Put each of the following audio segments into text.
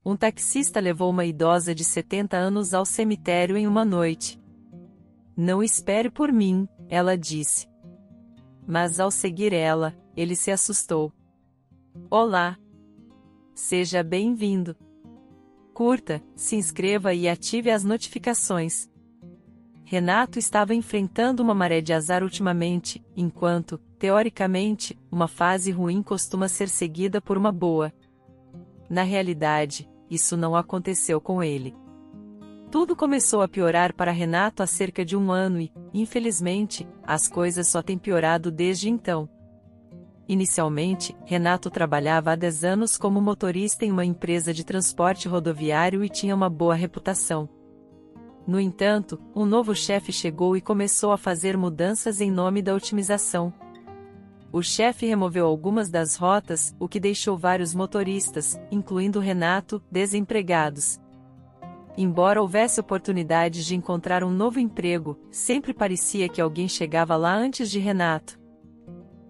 Um taxista levou uma idosa de 70 anos ao cemitério em uma noite. Não espere por mim, ela disse. Mas ao seguir ela, ele se assustou. Olá! Seja bem-vindo! Curta, se inscreva e ative as notificações. Renato estava enfrentando uma maré de azar ultimamente, enquanto, teoricamente, uma fase ruim costuma ser seguida por uma boa. Na realidade, isso não aconteceu com ele. Tudo começou a piorar para Renato há cerca de um ano e, infelizmente, as coisas só têm piorado desde então. Inicialmente, Renato trabalhava há 10 anos como motorista em uma empresa de transporte rodoviário e tinha uma boa reputação. No entanto, um novo chefe chegou e começou a fazer mudanças em nome da otimização. O chefe removeu algumas das rotas, o que deixou vários motoristas, incluindo Renato, desempregados. Embora houvesse oportunidades de encontrar um novo emprego, sempre parecia que alguém chegava lá antes de Renato.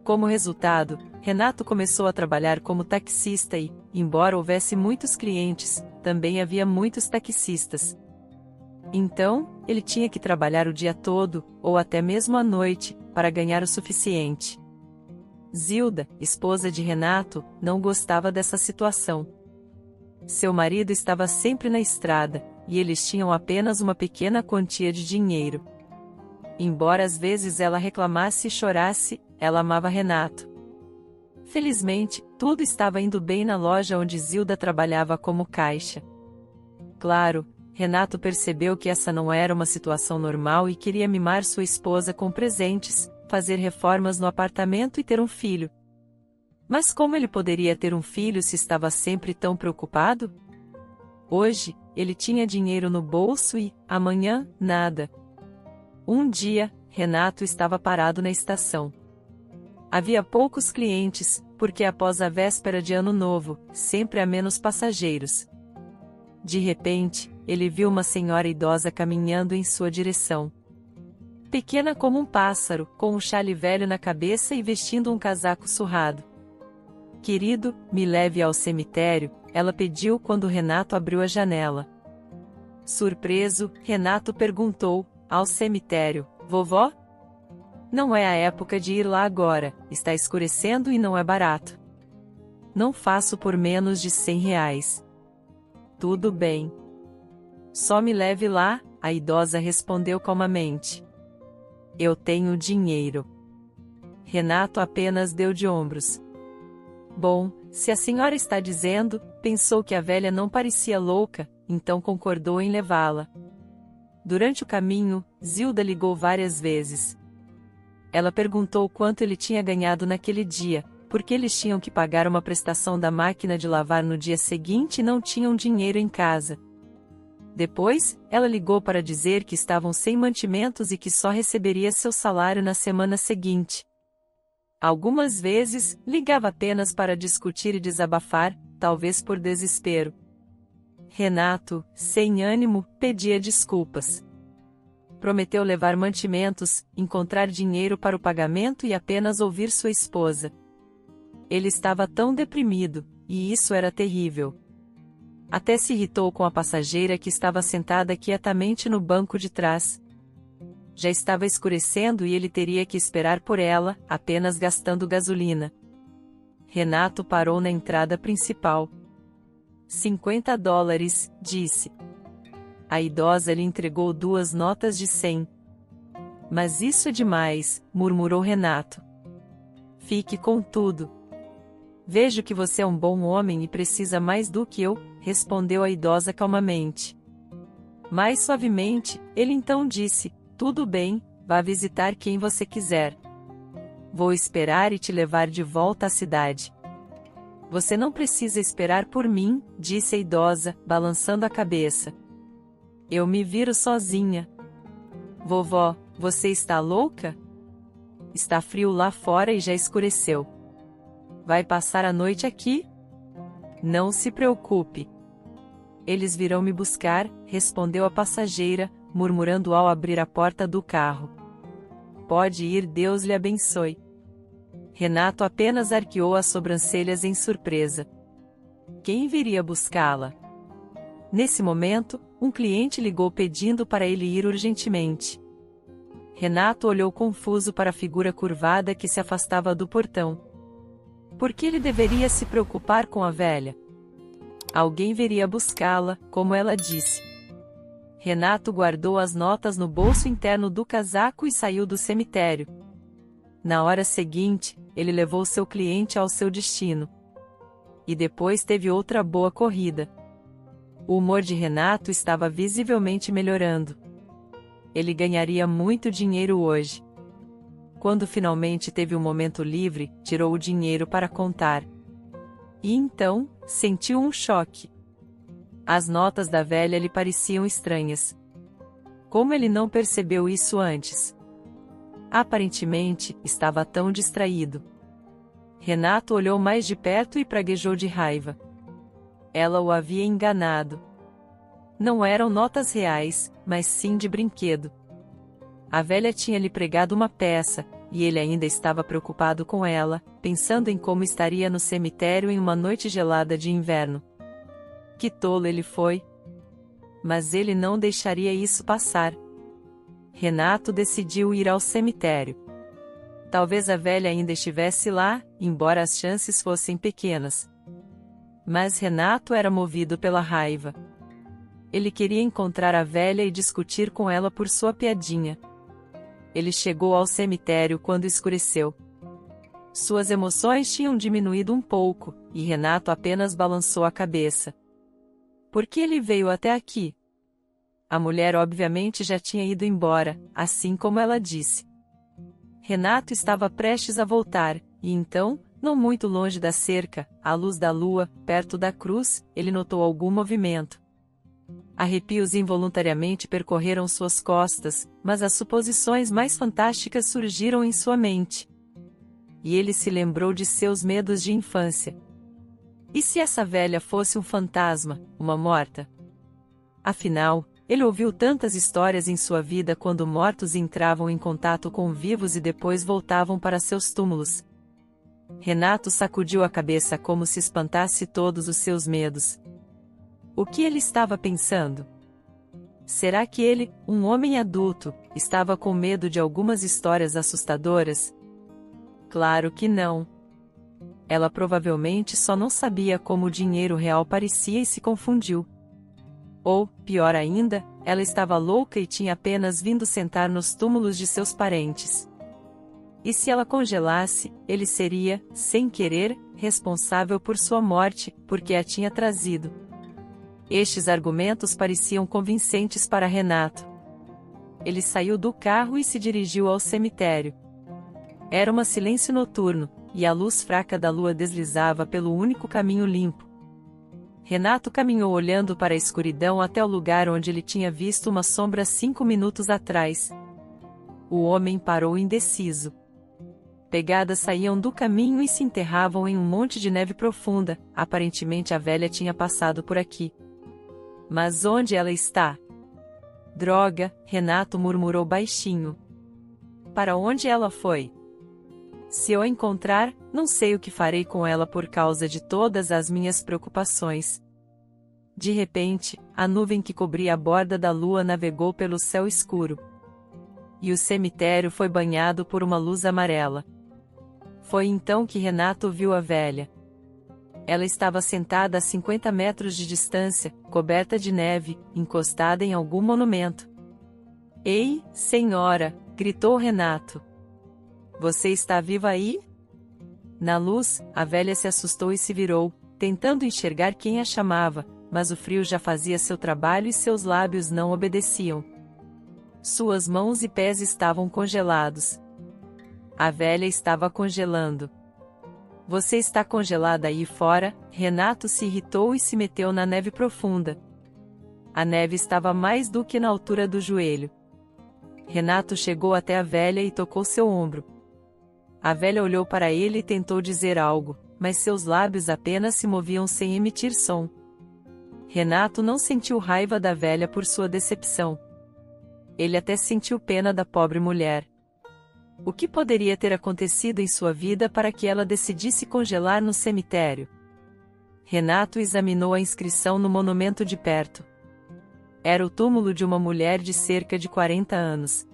Como resultado, Renato começou a trabalhar como taxista e, embora houvesse muitos clientes, também havia muitos taxistas. Então, ele tinha que trabalhar o dia todo, ou até mesmo à noite, para ganhar o suficiente. Zilda, esposa de Renato, não gostava dessa situação. Seu marido estava sempre na estrada, e eles tinham apenas uma pequena quantia de dinheiro. Embora às vezes ela reclamasse e chorasse, ela amava Renato. Felizmente, tudo estava indo bem na loja onde Zilda trabalhava como caixa. Claro, Renato percebeu que essa não era uma situação normal e queria mimar sua esposa com presentes, fazer reformas no apartamento e ter um filho. Mas como ele poderia ter um filho se estava sempre tão preocupado? Hoje, ele tinha dinheiro no bolso e, amanhã, nada. Um dia, Renato estava parado na estação. Havia poucos clientes, porque após a véspera de Ano Novo, sempre há menos passageiros. De repente, ele viu uma senhora idosa caminhando em sua direção. Pequena como um pássaro, com um chale velho na cabeça e vestindo um casaco surrado. Querido, me leve ao cemitério, ela pediu quando Renato abriu a janela. Surpreso, Renato perguntou, ao cemitério, vovó? Não é a época de ir lá agora, está escurecendo e não é barato. Não faço por menos de R$ 100. Tudo bem. Só me leve lá, a idosa respondeu calmamente. Eu tenho dinheiro. Renato apenas deu de ombros. Bom, se a senhora está dizendo, pensou que a velha não parecia louca, então concordou em levá-la. Durante o caminho, Zilda ligou várias vezes. Ela perguntou quanto ele tinha ganhado naquele dia, porque eles tinham que pagar uma prestação da máquina de lavar no dia seguinte e não tinham dinheiro em casa. Depois, ela ligou para dizer que estavam sem mantimentos e que só receberia seu salário na semana seguinte. Algumas vezes, ligava apenas para discutir e desabafar, talvez por desespero. Renato, sem ânimo, pedia desculpas. Prometeu levar mantimentos, encontrar dinheiro para o pagamento e apenas ouvir sua esposa. Ele estava tão deprimido, e isso era terrível. Até se irritou com a passageira que estava sentada quietamente no banco de trás. Já estava escurecendo e ele teria que esperar por ela, apenas gastando gasolina. Renato parou na entrada principal. $50, disse. A idosa lhe entregou 2 notas de 100. Mas isso é demais, murmurou Renato. Fique com tudo. Vejo que você é um bom homem e precisa mais do que eu, respondeu a idosa calmamente. Mais suavemente, ele então disse, tudo bem, vá visitar quem você quiser. Vou esperar e te levar de volta à cidade. Você não precisa esperar por mim, disse a idosa, balançando a cabeça. Eu me viro sozinha. Vovó, você está louca? Está frio lá fora e já escureceu. Vai passar a noite aqui? Não se preocupe. Eles virão me buscar, respondeu a passageira, murmurando ao abrir a porta do carro. Pode ir, Deus lhe abençoe. Renato apenas arqueou as sobrancelhas em surpresa. Quem viria buscá-la? Nesse momento, um cliente ligou pedindo para ele ir urgentemente. Renato olhou confuso para a figura curvada que se afastava do portão. Por que ele deveria se preocupar com a velha? Alguém viria buscá-la, como ela disse. Renato guardou as notas no bolso interno do casaco e saiu do cemitério. Na hora seguinte, ele levou seu cliente ao seu destino. E depois teve outra boa corrida. O humor de Renato estava visivelmente melhorando. Ele ganharia muito dinheiro hoje. Quando finalmente teve um momento livre, tirou o dinheiro para contar. E então, sentiu um choque. As notas da velha lhe pareciam estranhas. Como ele não percebeu isso antes? Aparentemente, estava tão distraído. Renato olhou mais de perto e praguejou de raiva. Ela o havia enganado. Não eram notas reais, mas sim de brinquedo. A velha tinha lhe pregado uma peça, e ele ainda estava preocupado com ela, pensando em como estaria no cemitério em uma noite gelada de inverno. Que tolo ele foi! Mas ele não deixaria isso passar. Renato decidiu ir ao cemitério. Talvez a velha ainda estivesse lá, embora as chances fossem pequenas. Mas Renato era movido pela raiva. Ele queria encontrar a velha e discutir com ela por sua piadinha. Ele chegou ao cemitério quando escureceu. Suas emoções tinham diminuído um pouco, e Renato apenas balançou a cabeça. Por que ele veio até aqui? A mulher obviamente já tinha ido embora, assim como ela disse. Renato estava prestes a voltar, e então, não muito longe da cerca, à luz da lua, perto da cruz, ele notou algum movimento. Arrepios involuntariamente percorreram suas costas, mas as suposições mais fantásticas surgiram em sua mente. E ele se lembrou de seus medos de infância. E se essa velha fosse um fantasma, uma morta? Afinal, ele ouviu tantas histórias em sua vida quando mortos entravam em contato com vivos e depois voltavam para seus túmulos. Renato sacudiu a cabeça como se espantasse todos os seus medos. O que ele estava pensando? Será que ele, um homem adulto, estava com medo de algumas histórias assustadoras? Claro que não. Ela provavelmente só não sabia como o dinheiro real parecia e se confundiu. Ou, pior ainda, ela estava louca e tinha apenas vindo sentar nos túmulos de seus parentes. E se ela congelasse, ele seria, sem querer, responsável por sua morte, porque a tinha trazido. Estes argumentos pareciam convincentes para Renato. Ele saiu do carro e se dirigiu ao cemitério. Era um silêncio noturno, e a luz fraca da lua deslizava pelo único caminho limpo. Renato caminhou olhando para a escuridão até o lugar onde ele tinha visto uma sombra 5 minutos atrás. O homem parou indeciso. Pegadas saíam do caminho e se enterravam em um monte de neve profunda, aparentemente a velha tinha passado por aqui. Mas onde ela está? Droga, Renato murmurou baixinho. Para onde ela foi? Se eu a encontrar, não sei o que farei com ela por causa de todas as minhas preocupações. De repente, a nuvem que cobria a borda da lua navegou pelo céu escuro. E o cemitério foi banhado por uma luz amarela. Foi então que Renato viu a velha. Ela estava sentada a 50 metros de distância, coberta de neve, encostada em algum monumento. Ei, senhora! Gritou Renato. Você está viva aí? Na luz, a velha se assustou e se virou, tentando enxergar quem a chamava, mas o frio já fazia seu trabalho e seus lábios não obedeciam. Suas mãos e pés estavam congelados. A velha estava congelando. Você está congelada aí fora? Renato se irritou e se meteu na neve profunda. A neve estava mais do que na altura do joelho. Renato chegou até a velha e tocou seu ombro. A velha olhou para ele e tentou dizer algo, mas seus lábios apenas se moviam sem emitir som. Renato não sentiu raiva da velha por sua decepção. Ele até sentiu pena da pobre mulher. O que poderia ter acontecido em sua vida para que ela decidisse congelar no cemitério? Renato examinou a inscrição no monumento de perto. Era o túmulo de uma mulher de cerca de 40 anos.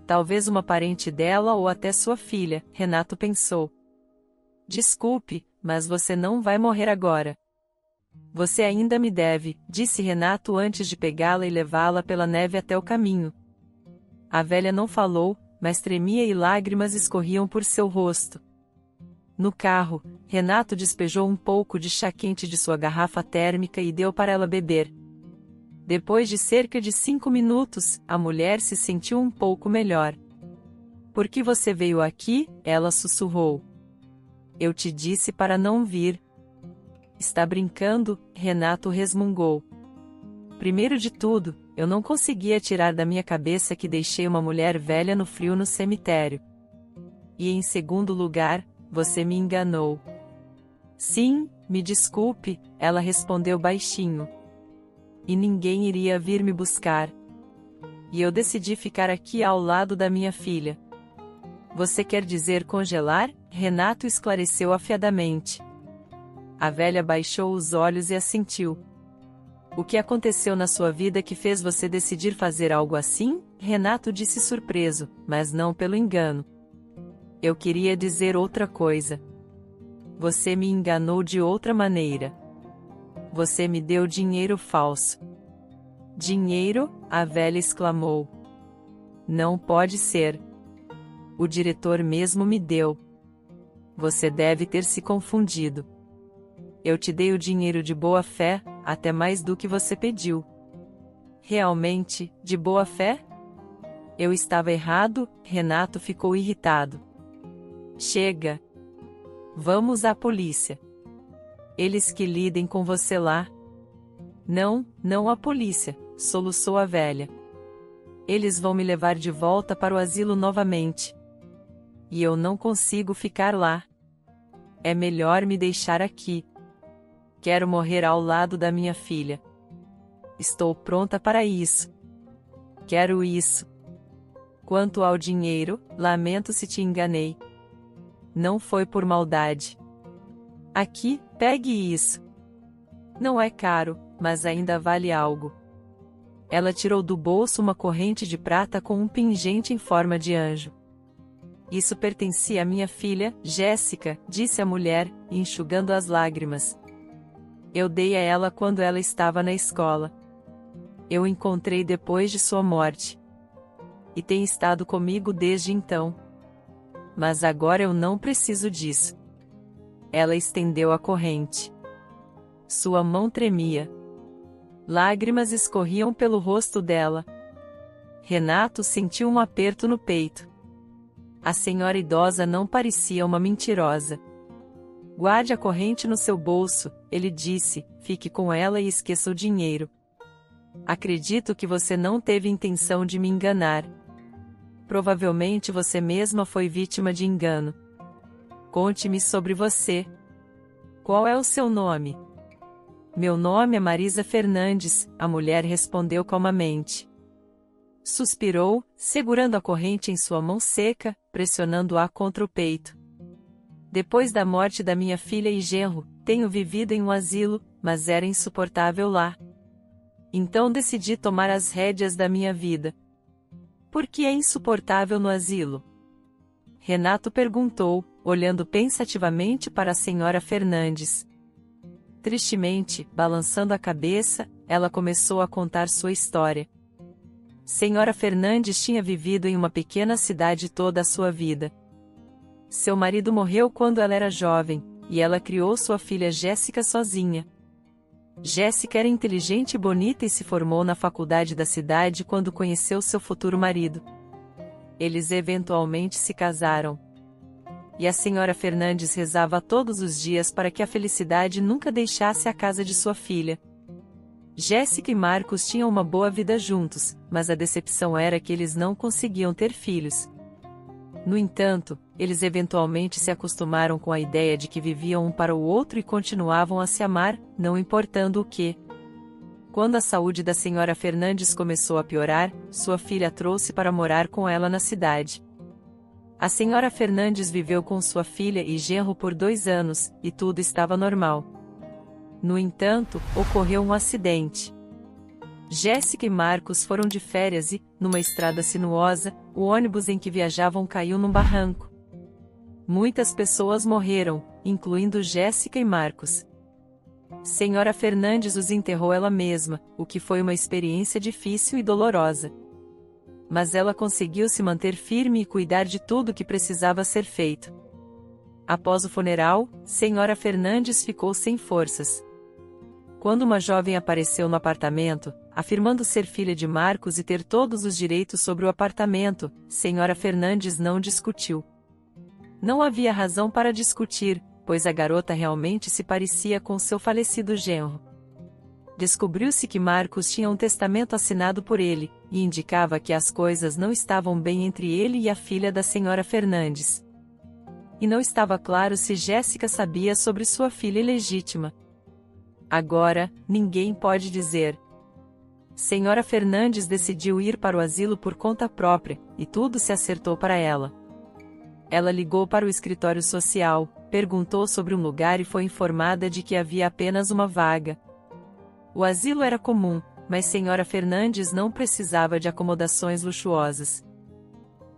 Talvez uma parente dela ou até sua filha, Renato pensou. Desculpe, mas você não vai morrer agora. Você ainda me deve, disse Renato antes de pegá-la e levá-la pela neve até o caminho. A velha não falou, mas tremia e lágrimas escorriam por seu rosto. No carro, Renato despejou um pouco de chá quente de sua garrafa térmica e deu para ela beber. Depois de cerca de 5 minutos, a mulher se sentiu um pouco melhor. Por que você veio aqui? Ela sussurrou. Eu te disse para não vir. Está brincando? Renato resmungou. Primeiro de tudo, eu não conseguia tirar da minha cabeça que deixei uma mulher velha no frio no cemitério. E em segundo lugar, você me enganou. Sim, me desculpe, ela respondeu baixinho. E ninguém iria vir me buscar. E eu decidi ficar aqui ao lado da minha filha. Você quer dizer congelar? Renato esclareceu afiadamente. A velha baixou os olhos e assentiu. O que aconteceu na sua vida que fez você decidir fazer algo assim? Renato disse surpreso, mas não pelo engano. Eu queria dizer outra coisa. Você me enganou de outra maneira. Você me deu dinheiro falso. Dinheiro? A velha exclamou. Não pode ser. O diretor mesmo me deu. Você deve ter se confundido. Eu te dei o dinheiro de boa fé, até mais do que você pediu. Realmente, de boa fé? Eu estava errado, Renato ficou irritado. Chega. Vamos à polícia. Eles que lidem com você lá. Não, não a polícia, soluçou a velha. Eles vão me levar de volta para o asilo novamente. E eu não consigo ficar lá. É melhor me deixar aqui. Quero morrer ao lado da minha filha. Estou pronta para isso. Quero isso. Quanto ao dinheiro, lamento se te enganei. Não foi por maldade. Aqui, pegue isso. Não é caro, mas ainda vale algo. Ela tirou do bolso uma corrente de prata com um pingente em forma de anjo. Isso pertencia à minha filha, Jéssica, disse a mulher, enxugando as lágrimas. Eu dei a ela quando ela estava na escola. Eu encontrei depois de sua morte. E tem estado comigo desde então. Mas agora eu não preciso disso. Ela estendeu a corrente. Sua mão tremia. Lágrimas escorriam pelo rosto dela. Renato sentiu um aperto no peito. A senhora idosa não parecia uma mentirosa. Guarde a corrente no seu bolso, ele disse, fique com ela e esqueça o dinheiro. Acredito que você não teve intenção de me enganar. Provavelmente você mesma foi vítima de engano. Conte-me sobre você. Qual é o seu nome? Meu nome é Marisa Fernandes, a mulher respondeu calmamente. Suspirou, segurando a corrente em sua mão seca, pressionando-a contra o peito. Depois da morte da minha filha e genro, tenho vivido em um asilo, mas era insuportável lá. Então decidi tomar as rédeas da minha vida. Por que é insuportável no asilo? Renato perguntou, olhando pensativamente para a senhora Fernandes. Tristemente, balançando a cabeça, ela começou a contar sua história. Senhora Fernandes tinha vivido em uma pequena cidade toda a sua vida. Seu marido morreu quando ela era jovem, e ela criou sua filha Jéssica sozinha. Jéssica era inteligente e bonita e se formou na faculdade da cidade quando conheceu seu futuro marido. Eles eventualmente se casaram. E a senhora Fernandes rezava todos os dias para que a felicidade nunca deixasse a casa de sua filha. Jéssica e Marcos tinham uma boa vida juntos, mas a decepção era que eles não conseguiam ter filhos. No entanto, eles eventualmente se acostumaram com a ideia de que viviam um para o outro e continuavam a se amar, não importando o que. Quando a saúde da senhora Fernandes começou a piorar, sua filha a trouxe para morar com ela na cidade. A senhora Fernandes viveu com sua filha e genro por 2 anos, e tudo estava normal. No entanto, ocorreu um acidente. Jéssica e Marcos foram de férias e, numa estrada sinuosa, o ônibus em que viajavam caiu num barranco. Muitas pessoas morreram, incluindo Jéssica e Marcos. Senhora Fernandes os enterrou ela mesma, o que foi uma experiência difícil e dolorosa. Mas ela conseguiu se manter firme e cuidar de tudo que precisava ser feito. Após o funeral, Senhora Fernandes ficou sem forças. Quando uma jovem apareceu no apartamento, afirmando ser filha de Marcos e ter todos os direitos sobre o apartamento, Senhora Fernandes não discutiu. Não havia razão para discutir, pois a garota realmente se parecia com seu falecido genro. Descobriu-se que Marcos tinha um testamento assinado por ele, e indicava que as coisas não estavam bem entre ele e a filha da Senhora Fernandes. E não estava claro se Jéssica sabia sobre sua filha ilegítima. Agora, ninguém pode dizer. Senhora Fernandes decidiu ir para o asilo por conta própria, e tudo se acertou para ela. Ela ligou para o escritório social, perguntou sobre um lugar e foi informada de que havia apenas uma vaga. O asilo era comum, mas Senhora Fernandes não precisava de acomodações luxuosas.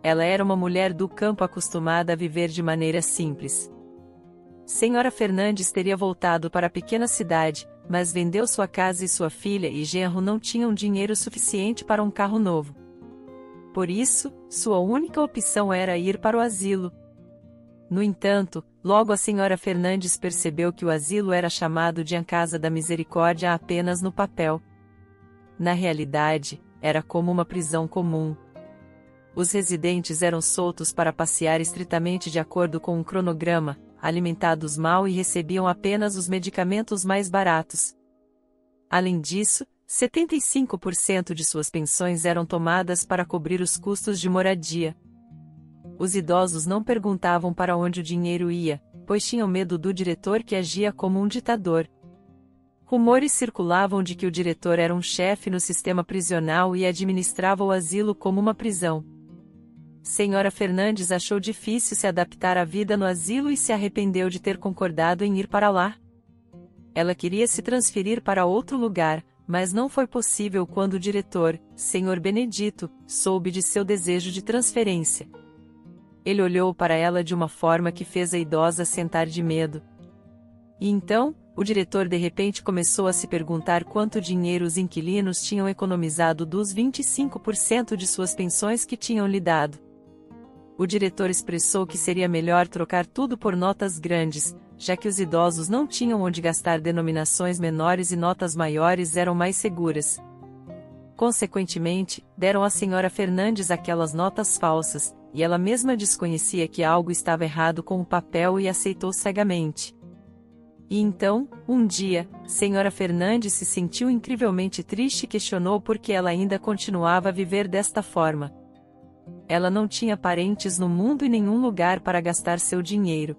Ela era uma mulher do campo acostumada a viver de maneira simples. Senhora Fernandes teria voltado para a pequena cidade, mas vendeu sua casa e sua filha e genro não tinham dinheiro suficiente para um carro novo. Por isso, sua única opção era ir para o asilo. No entanto, logo a Senhora Fernandes percebeu que o asilo era chamado de a Casa da Misericórdia apenas no papel. Na realidade, era como uma prisão comum. Os residentes eram soltos para passear estritamente de acordo com um cronograma, alimentados mal e recebiam apenas os medicamentos mais baratos. Além disso, 75% de suas pensões eram tomadas para cobrir os custos de moradia. Os idosos não perguntavam para onde o dinheiro ia, pois tinham medo do diretor que agia como um ditador. Rumores circulavam de que o diretor era um chefe no sistema prisional e administrava o asilo como uma prisão. Senhora Fernandes achou difícil se adaptar à vida no asilo e se arrependeu de ter concordado em ir para lá. Ela queria se transferir para outro lugar, mas não foi possível quando o diretor, Senhor Benedito, soube de seu desejo de transferência. Ele olhou para ela de uma forma que fez a idosa sentar de medo. E então, o diretor de repente começou a se perguntar quanto dinheiro os inquilinos tinham economizado dos 25% de suas pensões que tinham lhe dado. O diretor expressou que seria melhor trocar tudo por notas grandes, já que os idosos não tinham onde gastar denominações menores e notas maiores eram mais seguras. Consequentemente, deram à Senhora Fernandes aquelas notas falsas, e ela mesma desconhecia que algo estava errado com o papel e aceitou cegamente. E então, um dia, Senhora Fernandes se sentiu incrivelmente triste e questionou por que ela ainda continuava a viver desta forma. Ela não tinha parentes no mundo e nenhum lugar para gastar seu dinheiro.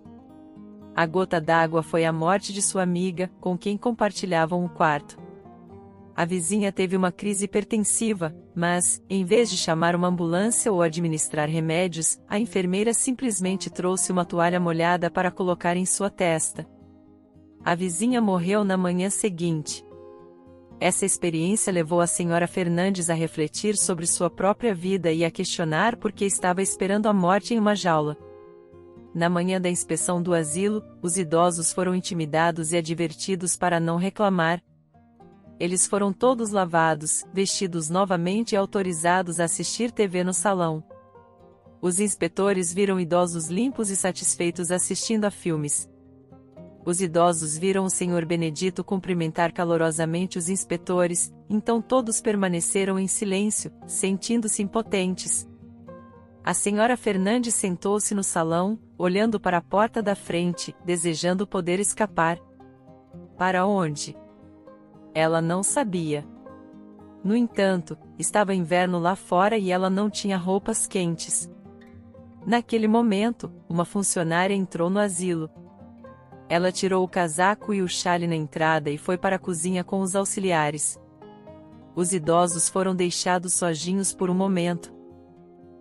A gota d'água foi a morte de sua amiga, com quem compartilhavam um quarto. A vizinha teve uma crise hipertensiva, mas, em vez de chamar uma ambulância ou administrar remédios, a enfermeira simplesmente trouxe uma toalha molhada para colocar em sua testa. A vizinha morreu na manhã seguinte. Essa experiência levou a Senhora Fernandes a refletir sobre sua própria vida e a questionar por que estava esperando a morte em uma jaula. Na manhã da inspeção do asilo, os idosos foram intimidados e advertidos para não reclamar. Eles foram todos lavados, vestidos novamente e autorizados a assistir TV no salão. Os inspetores viram idosos limpos e satisfeitos assistindo a filmes. Os idosos viram o Senhor Benedito cumprimentar calorosamente os inspetores, então todos permaneceram em silêncio, sentindo-se impotentes. A Senhora Fernandes sentou-se no salão, olhando para a porta da frente, desejando poder escapar. Para onde? Ela não sabia. No entanto, estava inverno lá fora e ela não tinha roupas quentes. Naquele momento, uma funcionária entrou no asilo. Ela tirou o casaco e o chale na entrada e foi para a cozinha com os auxiliares. Os idosos foram deixados sozinhos por um momento.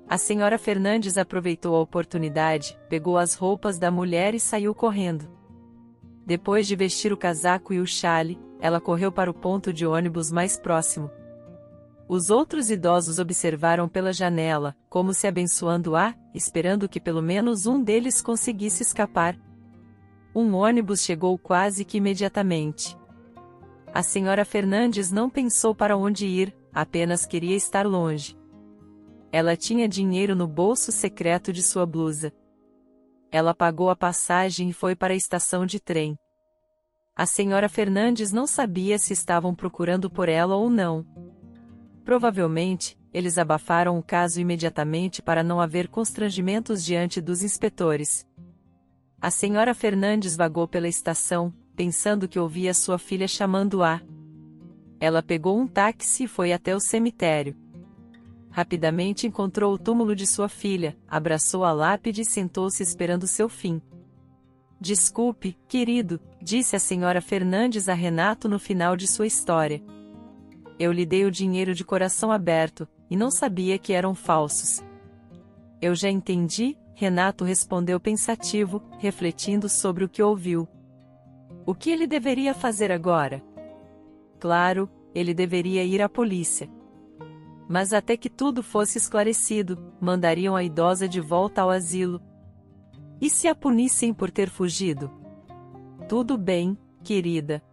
A Senhora Fernandes aproveitou a oportunidade, pegou as roupas da mulher e saiu correndo. Depois de vestir o casaco e o chale, ela correu para o ponto de ônibus mais próximo. Os outros idosos observaram pela janela, como se abençoando-a, esperando que pelo menos um deles conseguisse escapar. Um ônibus chegou quase que imediatamente. A senhora Fernandes não pensou para onde ir, apenas queria estar longe. Ela tinha dinheiro no bolso secreto de sua blusa. Ela pagou a passagem e foi para a estação de trem. A senhora Fernandes não sabia se estavam procurando por ela ou não. Provavelmente, eles abafaram o caso imediatamente para não haver constrangimentos diante dos inspetores. A senhora Fernandes vagou pela estação, pensando que ouvia sua filha chamando-a. Ela pegou um táxi e foi até o cemitério. Rapidamente encontrou o túmulo de sua filha, abraçou a lápide e sentou-se esperando seu fim. Desculpe, querido, disse a senhora Fernandes a Renato no final de sua história. Eu lhe dei o dinheiro de coração aberto, e não sabia que eram falsos. Eu já entendi, Renato respondeu pensativo, refletindo sobre o que ouviu. O que ele deveria fazer agora? Claro, ele deveria ir à polícia. Mas até que tudo fosse esclarecido, mandariam a idosa de volta ao asilo. E se a punissem por ter fugido? Tudo bem, querida.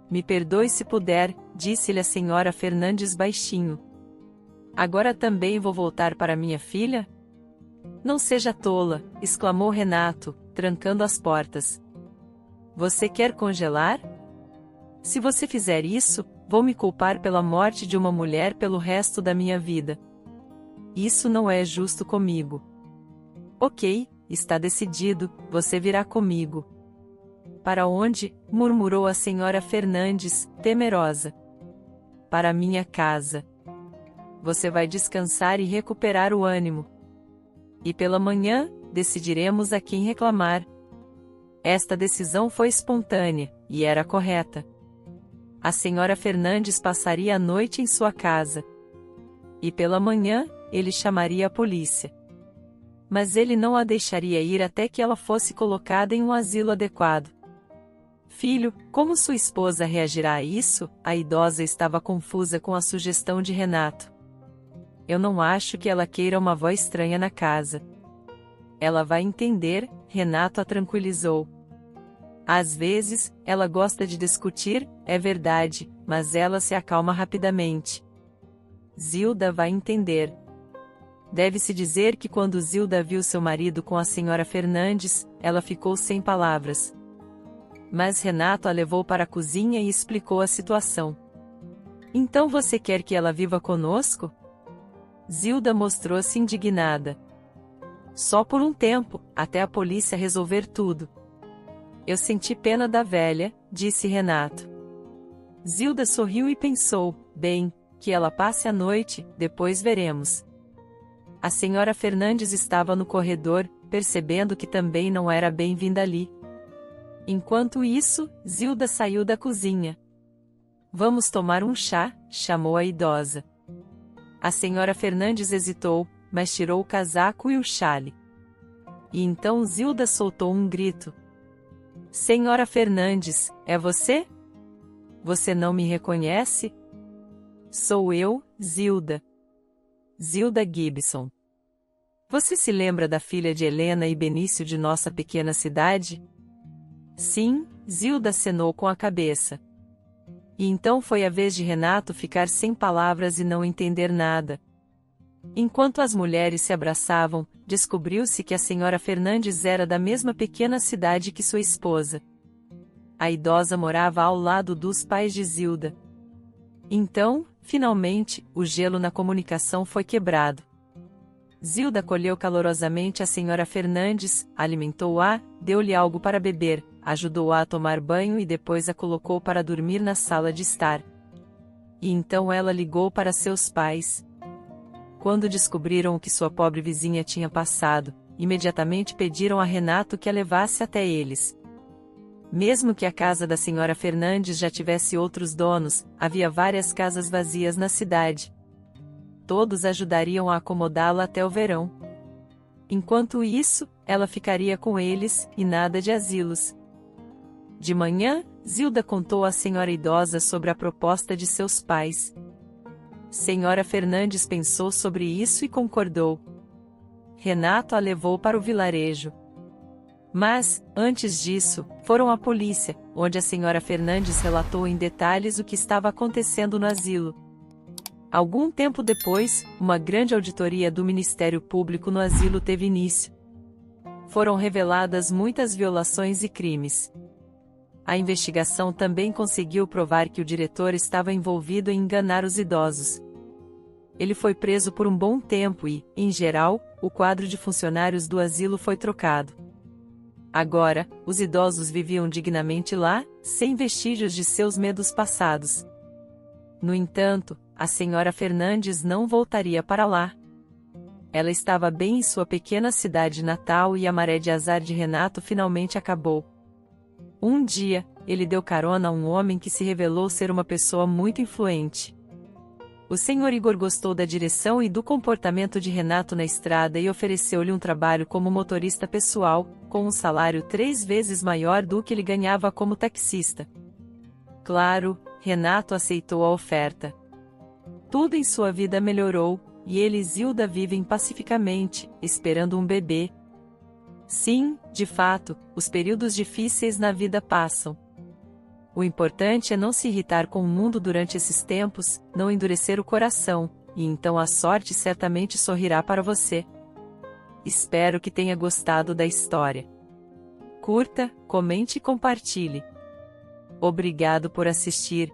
Me perdoe se puder, disse-lhe a senhora Fernandes baixinho. Agora também vou voltar para minha filha? Não seja tola, exclamou Renato, trancando as portas. Você quer congelar? Se você fizer isso, vou me culpar pela morte de uma mulher pelo resto da minha vida. Isso não é justo comigo. Ok, está decidido, você virá comigo. Para onde? Murmurou a senhora Fernandes, temerosa. Para minha casa. Você vai descansar e recuperar o ânimo. E pela manhã, decidiremos a quem reclamar. Esta decisão foi espontânea, e era correta. A senhora Fernandes passaria a noite em sua casa. E pela manhã, ele chamaria a polícia. Mas ele não a deixaria ir até que ela fosse colocada em um asilo adequado. Filho, como sua esposa reagirá a isso? A idosa estava confusa com a sugestão de Renato. Eu não acho que ela queira uma avó estranha na casa. Ela vai entender, Renato a tranquilizou. Às vezes, ela gosta de discutir, é verdade, mas ela se acalma rapidamente. Zilda vai entender. Deve-se dizer que quando Zilda viu seu marido com a senhora Fernandes, ela ficou sem palavras. Mas Renato a levou para a cozinha e explicou a situação. Então você quer que ela viva conosco? Zilda mostrou-se indignada. Só por um tempo, até a polícia resolver tudo. Eu senti pena da velha, disse Renato. Zilda sorriu e pensou, bem, que ela passe a noite, depois veremos. A senhora Fernandes estava no corredor, percebendo que também não era bem-vinda ali. Enquanto isso, Zilda saiu da cozinha. Vamos tomar um chá, chamou a idosa. A senhora Fernandes hesitou, mas tirou o casaco e o chale. E então Zilda soltou um grito. Senhora Fernandes, é você? Você não me reconhece? Sou eu, Zilda. Zilda Gibson. Você se lembra da filha de Helena e Benício de nossa pequena cidade? Sim, Zilda acenou com a cabeça. E então foi a vez de Renato ficar sem palavras e não entender nada. Enquanto as mulheres se abraçavam, descobriu-se que a senhora Fernandes era da mesma pequena cidade que sua esposa. A idosa morava ao lado dos pais de Zilda. Então, finalmente, o gelo na comunicação foi quebrado. Zilda acolheu calorosamente a senhora Fernandes, alimentou-a, deu-lhe algo para beber, ajudou-a a tomar banho e depois a colocou para dormir na sala de estar. E então ela ligou para seus pais. Quando descobriram o que sua pobre vizinha tinha passado, imediatamente pediram a Renato que a levasse até eles. Mesmo que a casa da senhora Fernandes já tivesse outros donos, havia várias casas vazias na cidade. Todos ajudariam a acomodá-la até o verão. Enquanto isso, ela ficaria com eles, e nada de asilos. De manhã, Zilda contou à senhora idosa sobre a proposta de seus pais. Senhora Fernandes pensou sobre isso e concordou. Renato a levou para o vilarejo. Mas, antes disso, foram à polícia, onde a senhora Fernandes relatou em detalhes o que estava acontecendo no asilo. Algum tempo depois, uma grande auditoria do Ministério Público no asilo teve início. Foram reveladas muitas violações e crimes. A investigação também conseguiu provar que o diretor estava envolvido em enganar os idosos. Ele foi preso por um bom tempo e, em geral, o quadro de funcionários do asilo foi trocado. Agora, os idosos viviam dignamente lá, sem vestígios de seus medos passados. No entanto, a senhora Fernandes não voltaria para lá. Ela estava bem em sua pequena cidade natal e a maré de azar de Renato finalmente acabou. Um dia, ele deu carona a um homem que se revelou ser uma pessoa muito influente. O senhor Igor gostou da direção e do comportamento de Renato na estrada e ofereceu-lhe um trabalho como motorista pessoal, com um salário 3 vezes maior do que ele ganhava como taxista. Claro, Renato aceitou a oferta. Tudo em sua vida melhorou, e ele e Zilda vivem pacificamente, esperando um bebê. Sim, de fato, os períodos difíceis na vida passam. O importante é não se irritar com o mundo durante esses tempos, não endurecer o coração, e então a sorte certamente sorrirá para você. Espero que tenha gostado da história. Curta, comente e compartilhe. Obrigado por assistir.